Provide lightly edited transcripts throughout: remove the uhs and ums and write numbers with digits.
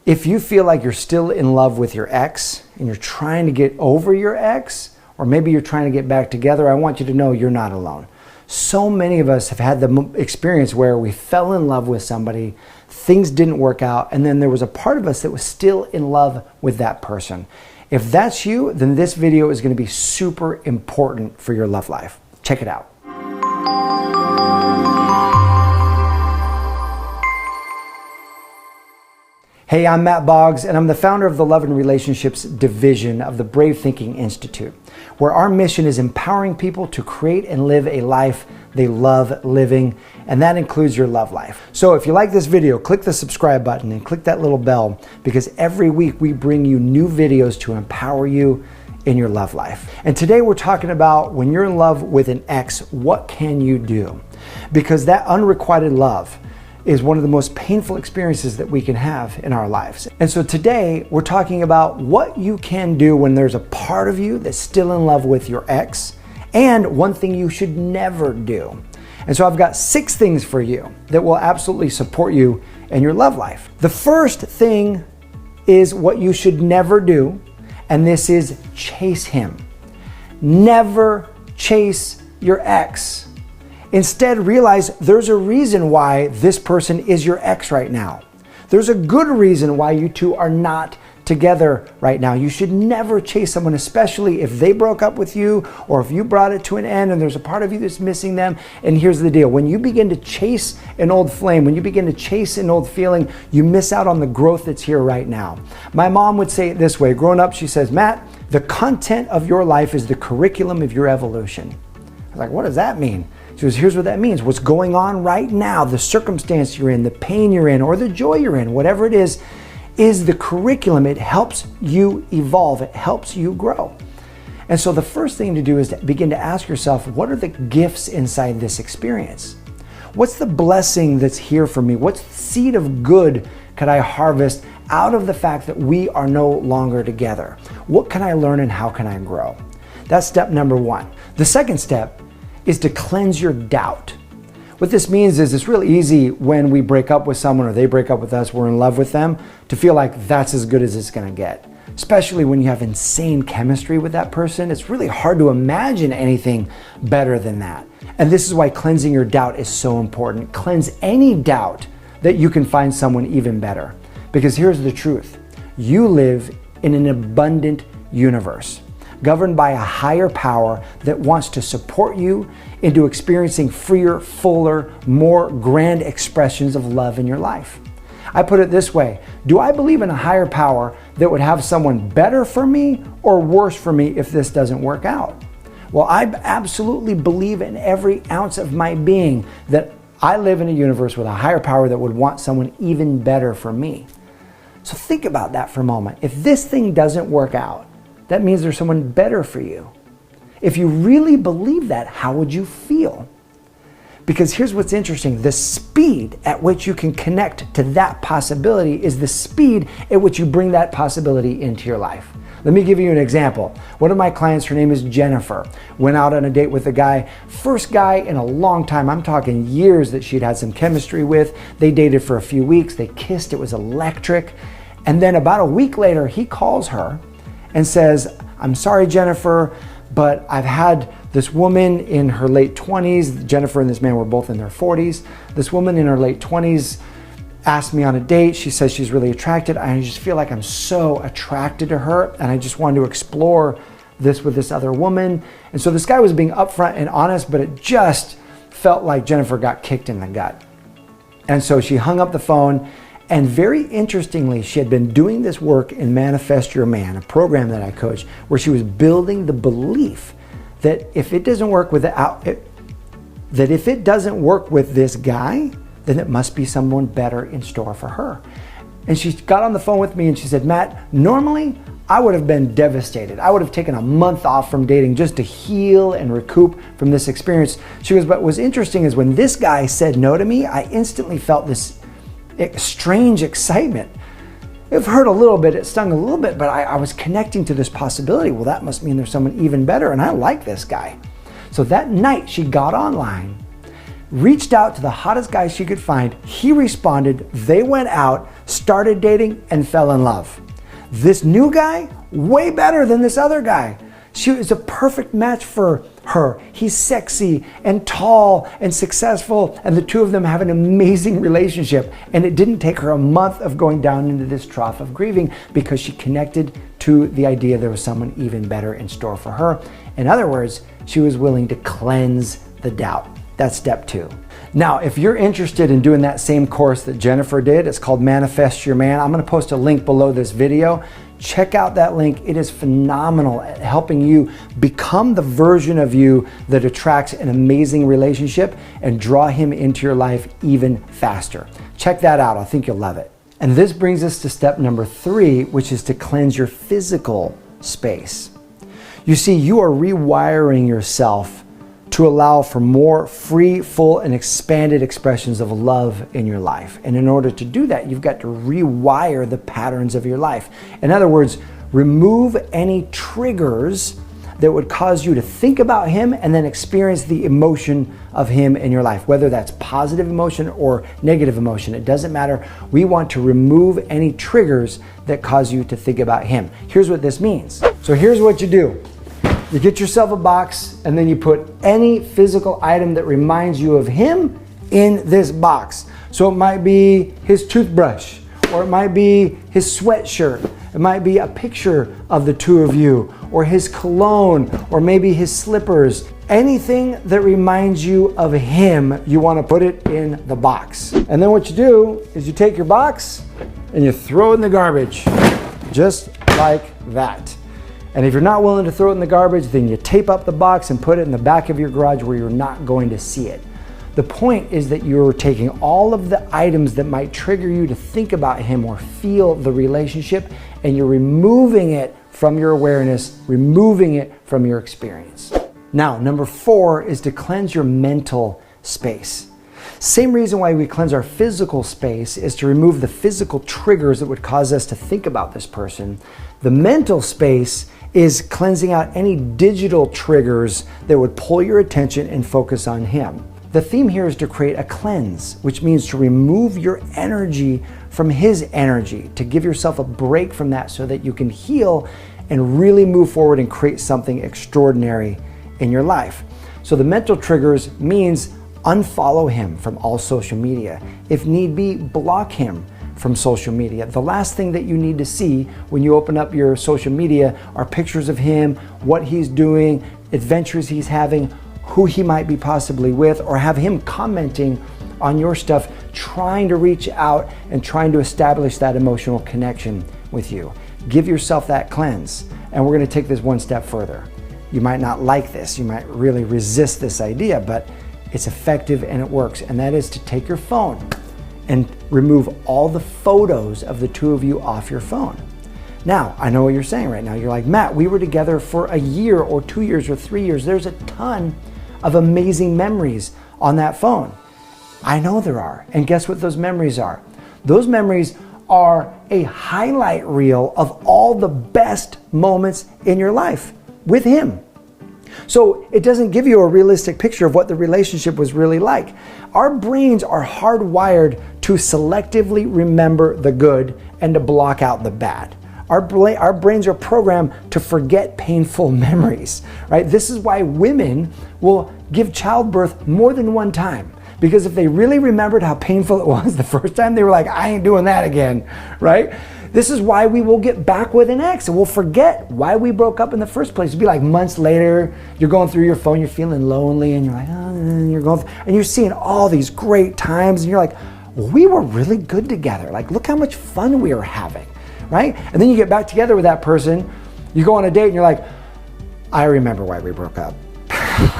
If you feel like you're still in love with your ex and you're trying to get over your ex, or maybe you're trying to get back together, I want you to know you're not alone. So many of us have had the experience where we fell in love with somebody, things didn't work out, and then there was a part of us that was still in love with that person. If that's you, then this video is going to be super important for your love life. Check it out. Hey, I'm Matt Boggs, and I'm the founder of the Love and Relationships division of the Brave Thinking Institute, where our mission is empowering people to create and live a life they love living, and that includes your love life. So if you like this video, click the subscribe button and click that little bell, because every week we bring you new videos to empower you in your love life. And today we're talking about when you're in love with an ex, what can you do? Because that unrequited love is one of the most painful experiences that we can have in our lives. And so today we're talking about what you can do when there's a part of you that's still in love with your ex, and one thing you should never do. And so I've got 6 things for you that will absolutely support you in your love life. The first thing is what you should never do, and this is chase him. Never chase your ex. Instead, realize there's a reason why this person is your ex right now. There's a good reason why you two are not together right now. You should never chase someone, especially if they broke up with you or if you brought it to an end and there's a part of you that's missing them. And here's the deal. When you begin to chase an old flame, when you begin to chase an old feeling, you miss out on the growth that's here right now. My mom would say it this way. Growing up, she says, Matt, the content of your life is the curriculum of your evolution. I was like, what does that mean? She goes, here's what that means. What's going on right now, the circumstance you're in, the pain you're in, or the joy you're in, whatever it is the curriculum. It helps you evolve. It helps you grow. And so the first thing to do is to begin to ask yourself, what are the gifts inside this experience? What's the blessing that's here for me? What seed of good could I harvest out of the fact that we are no longer together? What can I learn and how can I grow? That's step number 1. The second step is to cleanse your doubt. What this means is it's really easy when we break up with someone or they break up with us, we're in love with them, to feel like that's as good as it's gonna get. Especially when you have insane chemistry with that person, it's really hard to imagine anything better than that. And this is why cleansing your doubt is so important. Cleanse any doubt that you can find someone even better. Because here's the truth. You live in an abundant universe, governed by a higher power that wants to support you into experiencing freer, fuller, more grand expressions of love in your life. I put it this way. Do I believe in a higher power that would have someone better for me or worse for me if this doesn't work out? Well, I absolutely believe in every ounce of my being that I live in a universe with a higher power that would want someone even better for me. So think about that for a moment. If this thing doesn't work out, that means there's someone better for you. If you really believe that, how would you feel? Because here's what's interesting. The speed at which you can connect to that possibility is the speed at which you bring that possibility into your life. Let me give you an example. One of my clients, her name is Jennifer, went out on a date with a guy, first guy in a long time. I'm talking years that she'd had some chemistry with. They dated for a few weeks. They kissed. It was electric. And then about a week later, he calls her and says, I'm sorry, Jennifer, but I've had this woman in her late 20s. Jennifer and this man were both in their 40s. This woman in her late 20s asked me on a date. She says she's really attracted. I just feel like I'm so attracted to her, and I just wanted to explore this with this other woman. And so this guy was being upfront and honest, but it just felt like Jennifer got kicked in the gut. And so she hung up the phone. And very interestingly, she had been doing this work in Manifest Your Man, a program that I coach, where she was building the belief that if it doesn't work with this guy, then it must be someone better in store for her. And she got on the phone with me and she said, Matt, normally I would have been devastated. I would have taken a month off from dating just to heal and recoup from this experience. She goes, but what's interesting is when this guy said no to me, I instantly felt this strange excitement. It hurt a little bit, it stung a little bit, but I was connecting to this possibility. Well, that must mean there's someone even better, and I like this guy. So that night she got online, reached out to the hottest guy she could find. He responded, they went out, started dating, and fell in love. This new guy, way better than this other guy. She was a perfect match for her. He's sexy and tall and successful, and the two of them have an amazing relationship. And it didn't take her a month of going down into this trough of grieving because she connected to the idea there was someone even better in store for her. In other words, she was willing to cleanse the doubt. That's step 2. Now, if you're interested in doing that same course that Jennifer did, it's called Manifest Your Man. I'm going to post a link below this video. Check out that link. It is phenomenal at helping you become the version of you that attracts an amazing relationship and draw him into your life even faster. Check that out. I think you'll love it. And this brings us to step number 3, which is to cleanse your physical space. You see, you are rewiring yourself to allow for more free, full, and expanded expressions of love in your life. And in order to do that, you've got to rewire the patterns of your life. In other words, remove any triggers that would cause you to think about him and then experience the emotion of him in your life, whether that's positive emotion or negative emotion. It doesn't matter. We want to remove any triggers that cause you to think about him. Here's what this means. So here's what you do. You get yourself a box and then you put any physical item that reminds you of him in this box. So it might be his toothbrush, or it might be his sweatshirt. It might be a picture of the two of you, or his cologne, or maybe his slippers. Anything that reminds you of him, you want to put it in the box. And then what you do is you take your box and you throw it in the garbage, just like that. And if you're not willing to throw it in the garbage, then you tape up the box and put it in the back of your garage where you're not going to see it. The point is that you're taking all of the items that might trigger you to think about him or feel the relationship, and you're removing it from your awareness, removing it from your experience. Now, number 4 is to cleanse your mental space. Same reason why we cleanse our physical space is to remove the physical triggers that would cause us to think about this person. The mental space is cleansing out any digital triggers that would pull your attention and focus on him. The theme here is to create a cleanse, which means to remove your energy from his energy, to give yourself a break from that so that you can heal and really move forward and create something extraordinary in your life. So the mental triggers means unfollow him from all social media. If need be, block him from social media. The last thing that you need to see when you open up your social media are pictures of him, what he's doing, adventures he's having, who he might be possibly with, or have him commenting on your stuff, trying to reach out and trying to establish that emotional connection with you. Give yourself that cleanse. And we're going to take this one step further. You might not like this. You might really resist this idea, but it's effective and it works. And that is to take your phone and remove all the photos of the two of you off your phone. Now, I know what you're saying right now. You're like, Matt, we were together for a year or 2 years or 3 years. There's a ton of amazing memories on that phone. I know there are. And guess what those memories are? Those memories are a highlight reel of all the best moments in your life with him. So it doesn't give you a realistic picture of what the relationship was really like. Our brains are hardwired to selectively remember the good and to block out the bad. Our brains are programmed to forget painful memories, right? This is why women will give childbirth more than one time. Because if they really remembered how painful it was the first time, they were like, I ain't doing that again, right? This is why we will get back with an ex and we'll forget why we broke up in the first place. It'll be like months later, you're going through your phone, you're feeling lonely, and you're like, oh, and you're going, and you're seeing all these great times, and you're like, we were really good together. Like, look how much fun we were having, right? And then you get back together with that person, you go on a date, and you're like, I remember why we broke up.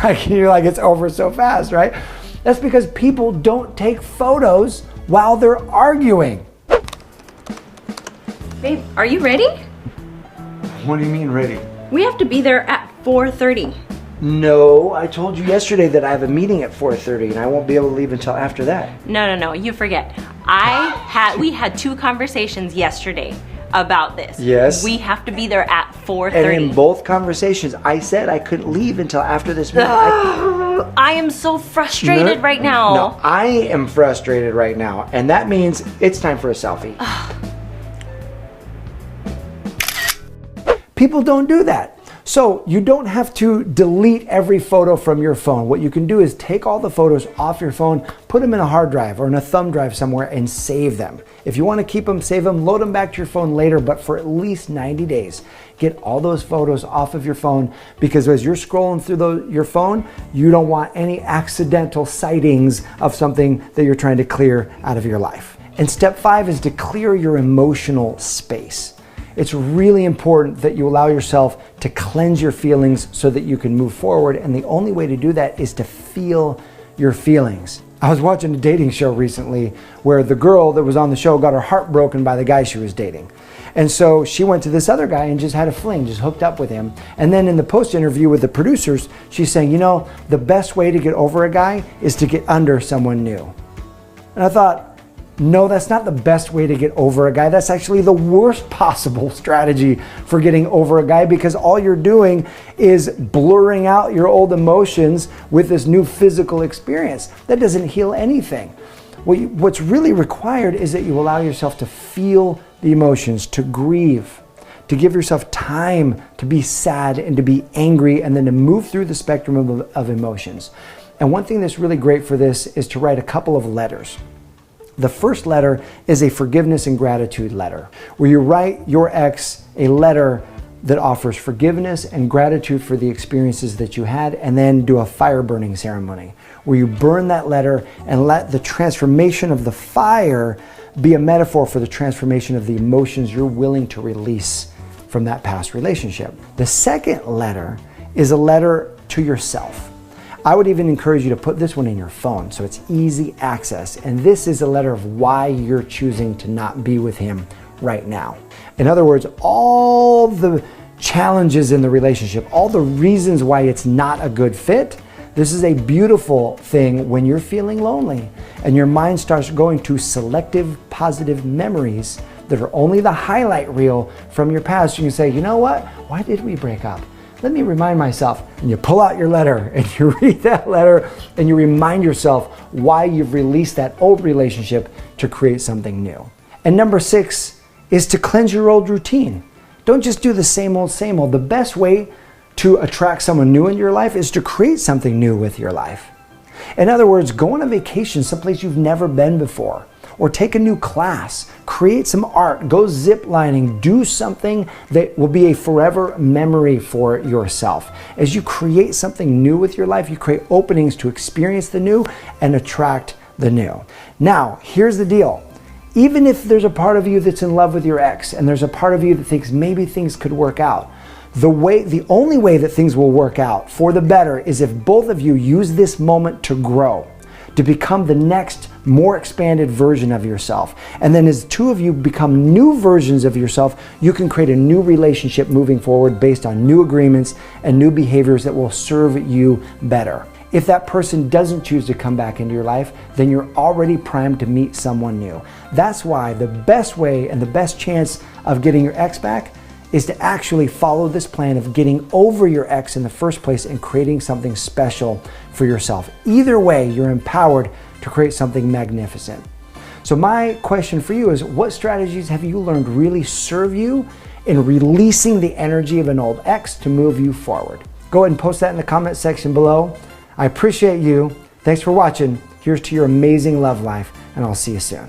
Right? And you're like, it's over so fast, right? That's because people don't take photos while they're arguing. Babe, are you ready? What do you mean ready? We have to be there at 4:30. No, I told you yesterday that I have a meeting at 4:30 and I won't be able to leave until after that. No, you forget. We had 2 conversations yesterday about this. Yes. We have to be there at 4:30. And in both conversations, I said I couldn't leave until after this meeting. I am so frustrated right now. No, I am frustrated right now, and that means it's time for a selfie. People don't do that. So you don't have to delete every photo from your phone. What you can do is take all the photos off your phone, put them in a hard drive or in a thumb drive somewhere and save them. If you want to keep them, save them, load them back to your phone later, but for at least 90 days. Get all those photos off of your phone, because as you're scrolling through your phone, you don't want any accidental sightings of something that you're trying to clear out of your life. And step 5 is to clear your emotional space. It's really important that you allow yourself to cleanse your feelings so that you can move forward. And the only way to do that is to feel your feelings. I was watching a dating show recently where the girl that was on the show got her heart broken by the guy she was dating. And so she went to this other guy and just had a fling, just hooked up with him. And then in the post interview with the producers, she's saying, you know, the best way to get over a guy is to get under someone new. And I thought, no, that's not the best way to get over a guy. That's actually the worst possible strategy for getting over a guy, because all you're doing is blurring out your old emotions with this new physical experience. That doesn't heal anything. What's really required is that you allow yourself to feel the emotions, to grieve, to give yourself time to be sad and to be angry, and then to move through the spectrum of emotions. And one thing that's really great for this is to write a couple of letters. The first letter is a forgiveness and gratitude letter, where you write your ex a letter that offers forgiveness and gratitude for the experiences that you had, and then do a fire burning ceremony, where you burn that letter and let the transformation of the fire be a metaphor for the transformation of the emotions you're willing to release from that past relationship. The second letter is a letter to yourself. I would even encourage you to put this one in your phone so it's easy access. And this is a letter of why you're choosing to not be with him right now. In other words, all the challenges in the relationship, all the reasons why it's not a good fit. This is a beautiful thing when you're feeling lonely and your mind starts going to selective positive memories that are only the highlight reel from your past. You can say, you know what? Why did we break up? Let me remind myself. And you pull out your letter and you read that letter and you remind yourself why you've released that old relationship to create something new. And number 6 is to cleanse your old routine. Don't just do the same old, same old. The best way to attract someone new in your life is to create something new with your life. In other words, go on a vacation someplace you've never been before, or take a new class, create some art, go zip lining, do something that will be a forever memory for yourself. As you create something new with your life, you create openings to experience the new and attract the new. Now, here's the deal. Even if there's a part of you that's in love with your ex and there's a part of you that thinks maybe things could work out, the only way that things will work out for the better is if both of you use this moment to grow, to become the next more expanded version of yourself. And then as two of you become new versions of yourself, you can create a new relationship moving forward based on new agreements and new behaviors that will serve you better. If that person doesn't choose to come back into your life, then you're already primed to meet someone new. That's why the best way and the best chance of getting your ex back is to actually follow this plan of getting over your ex in the first place and creating something special for yourself. Either way, you're empowered to create something magnificent. So my question for you is, what strategies have you learned really serve you in releasing the energy of an old ex to move you forward? Go ahead and post that in the comment section below. I appreciate you. Thanks for watching. Here's to your amazing love life, and I'll see you soon.